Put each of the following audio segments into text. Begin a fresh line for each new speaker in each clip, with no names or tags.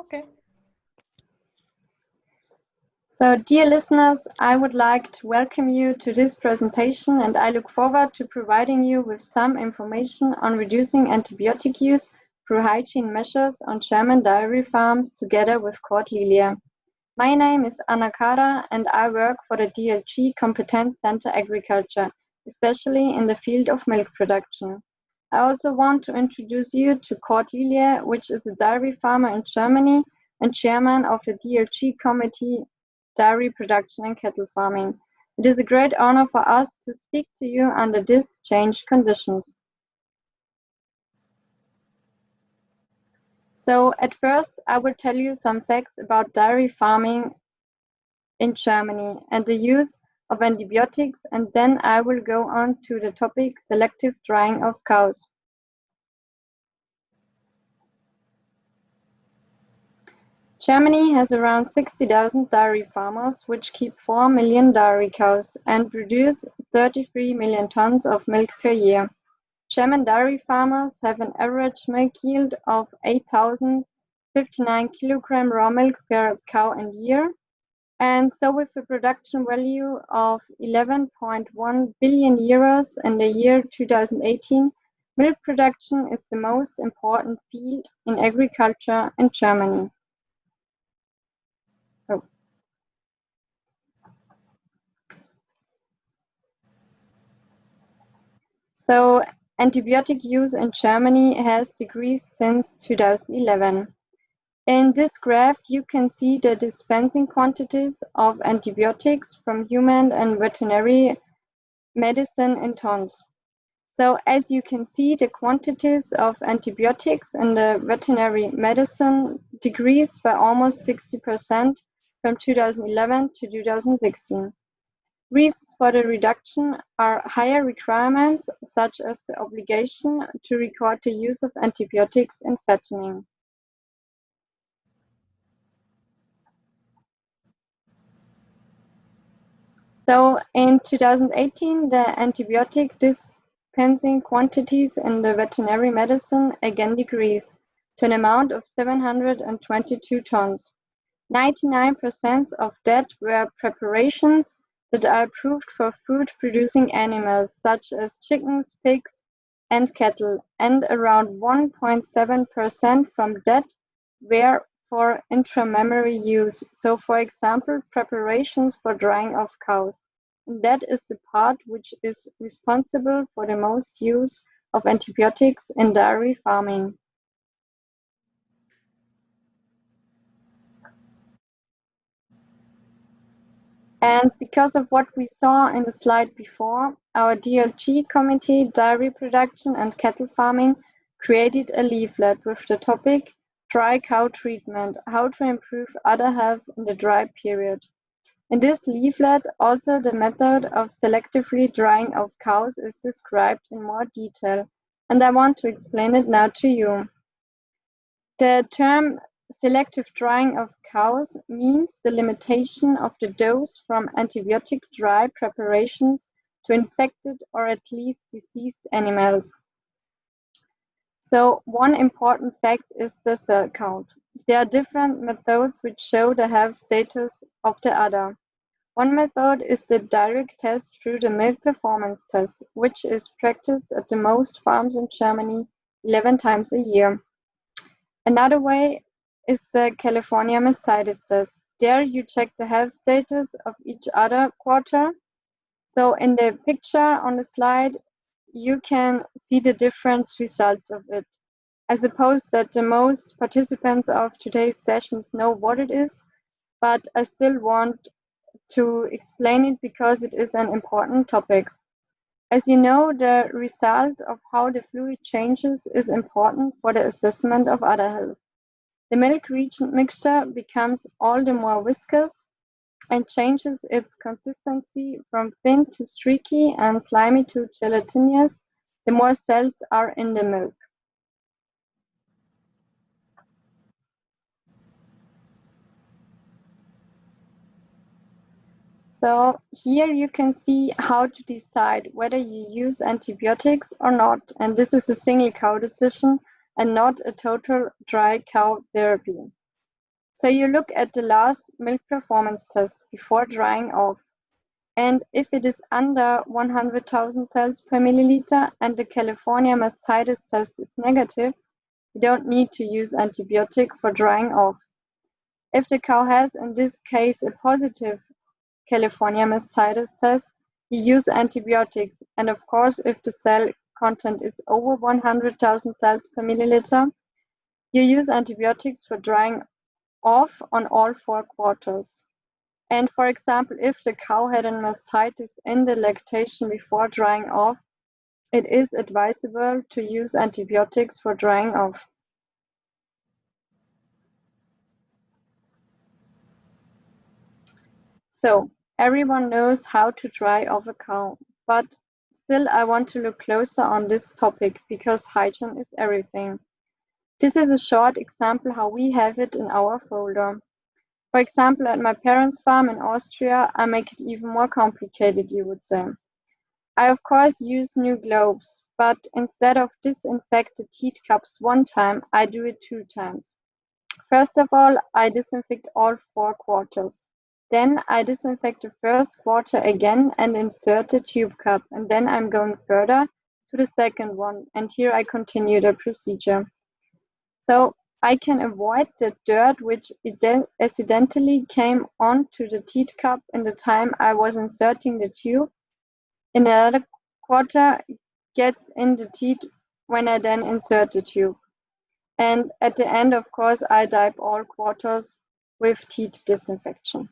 Okay.
So, dear listeners, I would like to welcome you to this presentation, and I look forward to providing you with some information on reducing antibiotic use through hygiene measures on German dairy farms together with Cord Lilie. My name is Anna Karer, and I work for the DLG Competence Center Agriculture, especially in the field of milk production. I also want to introduce you to Cord Lilie, which is a dairy farmer in Germany and chairman of the DLG Committee Dairy Production and Cattle Farming. It is a great honor for us to speak to you under these changed conditions. So at first, I will tell you some facts about dairy farming in Germany and the use of antibiotics, and then I will go on to the topic selective drying of cows. Germany has around 60,000 dairy farmers, which keep 4 million dairy cows and produce 33 million tons of milk per year. German dairy farmers have an average milk yield of 8,059 kg raw milk per cow and year. And so with a production value of 11.1 billion euros in the year 2018, milk production is the most important field in agriculture in Germany. So antibiotic use in Germany has decreased since 2011. In this graph, you can see the dispensing quantities of antibiotics from human and veterinary medicine in tons. So as you can see, the quantities of antibiotics in the veterinary medicine decreased by almost 60% from 2011 to 2016. Reasons for the reduction are higher requirements, such as the obligation to record the use of antibiotics in fattening. So in 2018, the antibiotic dispensing quantities in the veterinary medicine again decreased to an amount of 722 tons. 99% of that were preparations that are approved for food-producing animals, such as chickens, pigs, and cattle, and around 1.7% from that were for intramammary use, so for example, preparations for drying of cows. And that is the part which is responsible for the most use of antibiotics in dairy farming. And because of what we saw in the slide before, our DLG committee, Dairy Production and Cattle Farming, created a leaflet with the topic Dry Cow Treatment, How to Improve Udder Health in the Dry Period. In this leaflet, also the method of selectively drying of cows is described in more detail, and I want to explain it now to you. The term selective drying of cows means the limitation of the dose from antibiotic dry preparations to infected or at least diseased animals. So one important fact is the cell count. There are different methods which show the health status of the udder. One method is the direct test through the milk performance test, which is practiced at the most farms in Germany 11 times a year. Another way is the California mastitis test. There you check the health status of each udder quarter. So in the picture on the slide, you can see the different results of it. I suppose that the most participants of today's sessions know what it is, but I still want to explain it because it is an important topic. As you know, the result of how the fluid changes is important for the assessment of udder health. The milk reagent mixture becomes all the more viscous and changes its consistency from thin to streaky and slimy to gelatinous the more cells are in the milk. So here you can see how to decide whether you use antibiotics or not, and this is a single cow decision and not a total dry cow therapy. So you look at the last milk performance test before drying off. And if it is under 100,000 cells per milliliter and the California mastitis test is negative, you don't need to use antibiotic for drying off. If the cow has, in this case, a positive California mastitis test, you use antibiotics. And of course, if the cell content is over 100,000 cells per milliliter, you use antibiotics for drying off on all 4 quarters. And for example, if the cow had a mastitis in the lactation before drying off, it is advisable to use antibiotics for drying off. So everyone knows how to dry off a cow, but still I want to look closer on this topic because hygiene is everything. This is a short example how we have it in our folder. For example, at my parents' farm in Austria, I make it even more complicated, you would say. I of course use new gloves, but instead of disinfect the teat cups 1 time, I do it 2 times. First of all, I disinfect all 4 quarters. Then I disinfect the first quarter again and insert the tube cup, and then I'm going further to the second one, and here I continue the procedure. So I can avoid the dirt which accidentally came onto the teat cup in the time I was inserting the tube. In another quarter gets in the teat when I then insert the tube. And at the end, of course, I dab all quarters with teat disinfection.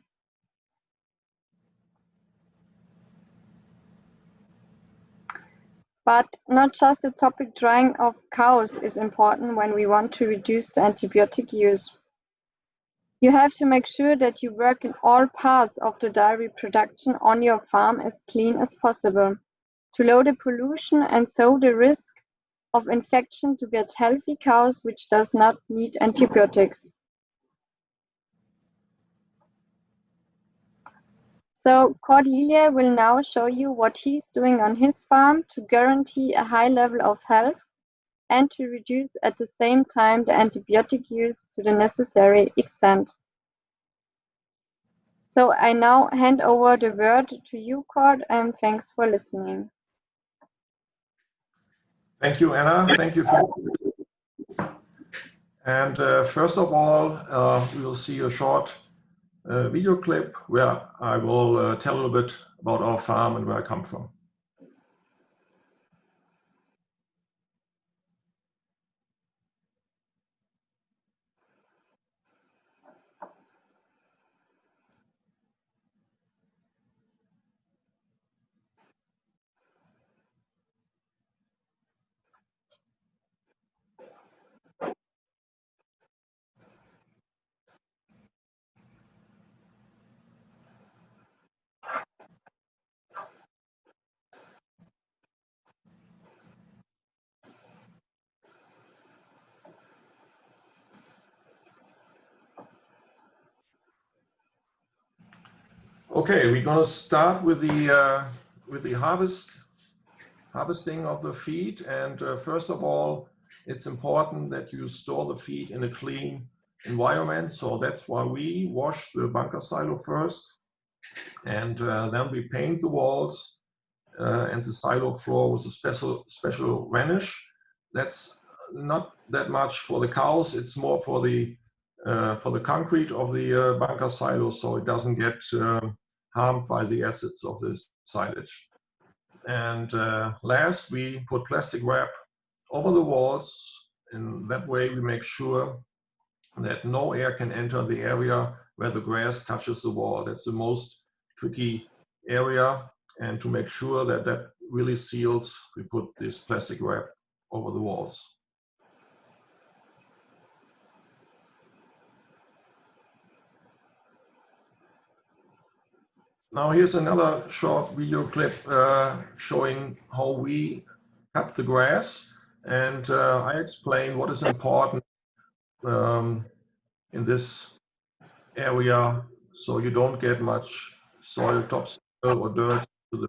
But not just the topic drying of cows is important when we want to reduce the antibiotic use. You have to make sure that you work in all parts of the dairy production on your farm as clean as possible to lower the pollution and so the risk of infection to get healthy cows which does not need antibiotics. So Cord Lilie will now show you what he's doing on his farm to guarantee a high level of health and to reduce at the same time the antibiotic use to the necessary extent. So I now hand over the word to you, Cord, and thanks for listening.
Thank you, Anna. Thank you for. And first of all, we will see a short video clip where I will tell a little bit about our farm and where I come from. Okay, we're going to start with the harvesting of the feed. And first of all, it's important that you store the feed in a clean environment. So that's why we wash the bunker silo first, and then we paint the walls and the silo floor with a special varnish. That's not that much for the cows. It's more for the concrete of the bunker silo, so it doesn't get harmed by the acids of the silage. And last, we put plastic wrap over the walls. In that way, we make sure that no air can enter the area where the grass touches the wall. That's the most tricky area. And to make sure that that really seals, we put this plastic wrap over the walls. Now here's another short video clip showing how we cut the grass, and I explain what is important in this area so you don't get much soil, topsoil or dirt to the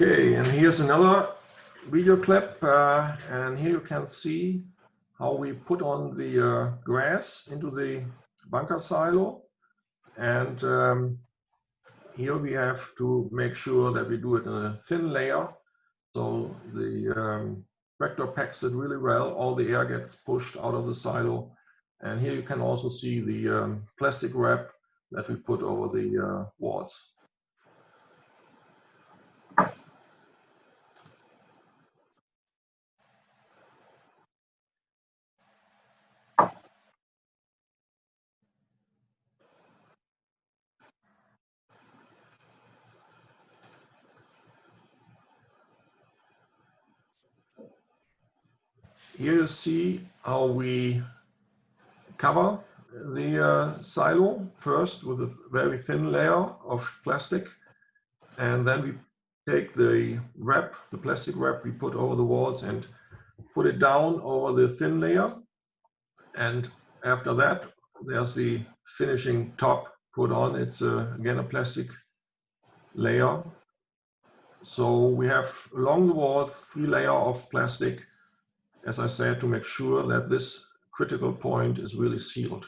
Okay, and here's another video clip, and here you can see how we put on the grass into the bunker silo. And here we have to make sure that we do it in a thin layer, so the tractor packs it really well, all the air gets pushed out of the silo. And here you can also see the plastic wrap that we put over the walls. Here you see how we cover the silo first with a very thin layer of plastic, and then we take the wrap, the plastic wrap we put over the walls, and put it down over the thin layer. And after that, there's the finishing top put on. It's again a plastic layer. So we have along the wall 3 layers of plastic, as I said, to make sure that this critical point is really sealed.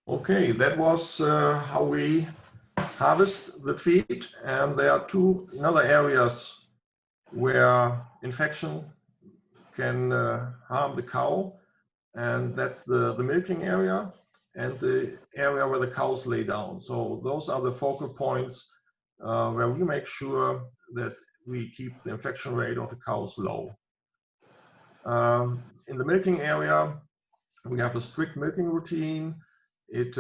Okay, that was how we harvest the feed, and there are 2 other areas where infection can harm the cow, and that's the milking area and the area where the cows lay down. So those are the focal points where we make sure that we keep the infection rate of the cows low. In the milking area, we have a strict milking routine. It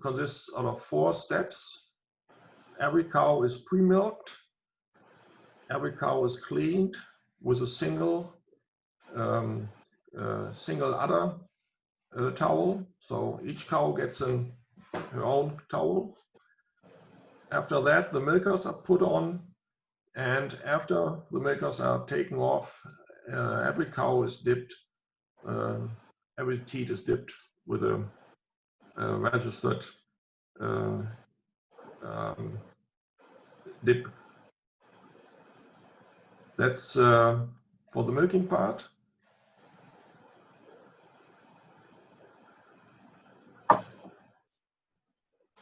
consists of 4 steps. Every cow is pre-milked. Every cow is cleaned with a single udder towel. So each cow gets her own towel. After that, the milkers are put on. And after the milkers are taken off, every cow is dipped, every teat is dipped with a registered dip. That's for the milking part.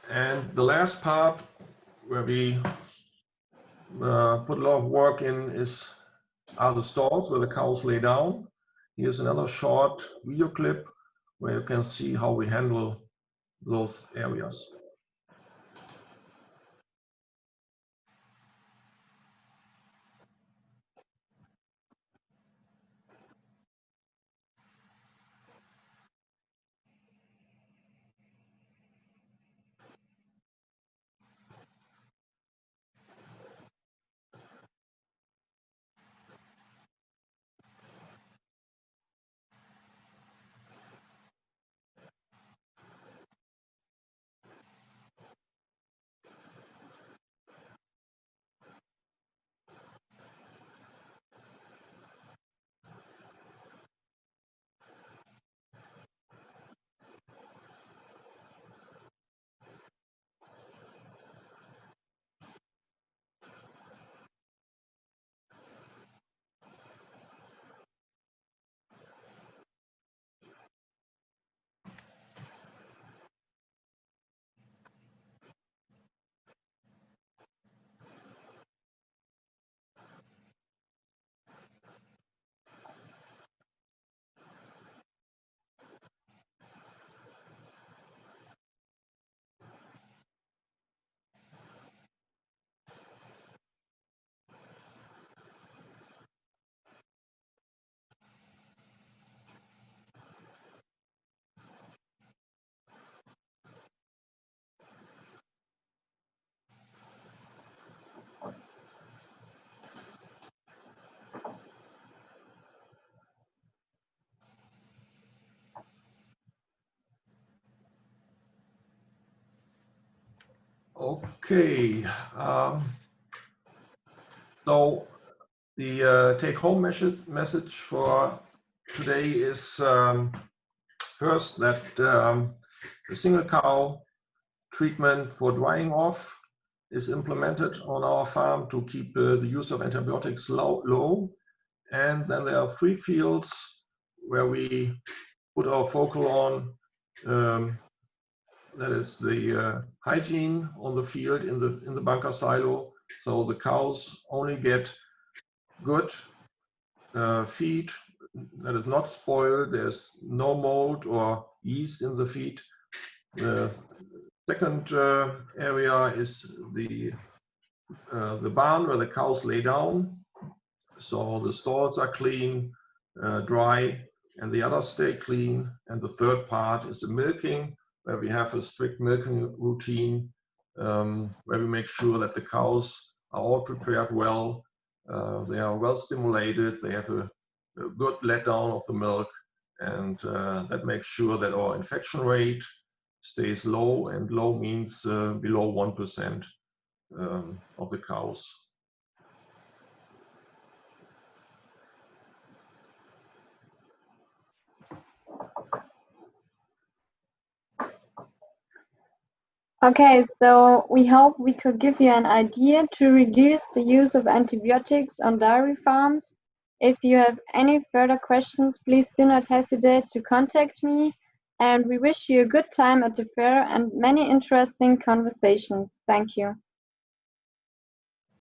And the last part where we put a lot of work in are the stalls where the cows lay down. Here's another short video clip where you can see how we handle those areas. Okay. So the take-home message for today is first that the single cow treatment for drying off is implemented on our farm to keep the use of antibiotics low. And then there are 3 fields where we put our focal on. That is the hygiene on the field in the bunker silo. So the cows only get good feed that is not spoiled. There's no mold or yeast in the feed. The second area is the barn where the cows lay down. So the stalls are clean, dry, and the others stay clean. And the third part is the milking, where we have a strict milking routine, where we make sure that the cows are all prepared well. They are well stimulated. They have a good letdown of the milk, and that makes sure that our infection rate stays low, and low means below 1% of the cows.
Okay, so we hope we could give you an idea to reduce the use of antibiotics on dairy farms. If you have any further questions, please do not hesitate to contact me. And we wish you a good time at the fair and many interesting conversations. Thank you.